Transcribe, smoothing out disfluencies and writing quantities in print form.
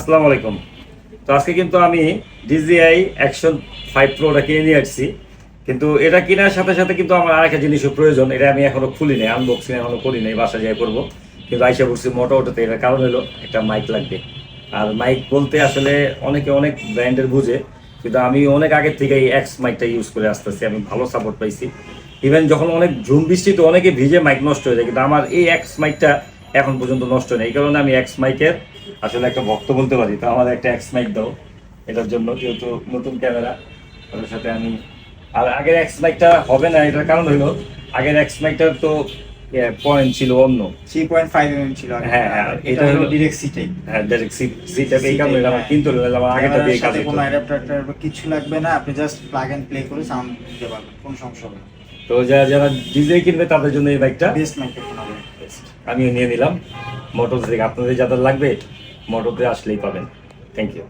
আসসালামু আলাইকুম। তো আজকে কিন্তু আমি DJI Action 5 Proটা কিনে নিয়ে আসছি। কিন্তু এটা কেনার সাথে সাথে কিন্তু আমার আরেকটা জিনিসের প্রয়োজন। এটা আমি এখনো খুলি নাই, আনবক্সিং এখনো করি নাই, বাসা যাই করবো। কিন্তু আইসা বলছি মোটো অটোতে, এটার কারণ হলো একটা মাইক লাগবে। আর মাইক বলতে আসলে অনেকে অনেক ব্র্যান্ডের বুঝে, কিন্তু আমি অনেক আগের থেকে এই এক্স মাইকটা ইউজ করে আসতেছি, আমি ভালো সাপোর্ট পাইছি। ইভেন যখন অনেক ঝুম বৃষ্টিতে অনেকে ভিজে মাইক নষ্ট হয়ে যায়, কিন্তু আমার এই এক্স মাইকটা এখন পর্যন্ত নষ্ট নেই। এই কারণে আমি এক্স মাইকের আসলে একটা ভক্ত বলতে পারি। তো আমার একটা এক্স মাইক দাও এটার জন্য, যেহেতু নতুন ক্যামেরা ওটার সাথে আমি। আর আগের এক্স মাইকটা হবে না, এটার কারণ হলো আগের এক্স মাইকটার তো পয়েন্ট ছিল অন্য, 3.5 ছিল আগে। হ্যাঁ হ্যাঁ, এটা হলো ডিরেক্ট সি টাইপ। হ্যাঁ ডাইরেক্ট সি টাইপ। এই কারণে আমার কিনতে হলো, আমার আগেটা দিয়ে কাজ সাথে হতো। কোনো অ্যাডাপ্টার বা কিছু লাগবে না, আপনি জাস্ট প্লাগ এন্ড প্লে করে সাউন্ড দিতে পারবেন, কোনো সমস্যা হবে না। তো যারা ডিজে কিনবে তাদের জন্য এই বাইকটা বেস্ট মাইক্রোফোন হবে। আমিও নিয়ে নিলাম। মোটর থেকে আপনাদের যাদের লাগবে মোটরতে আসলেই পাবেন। Thank you.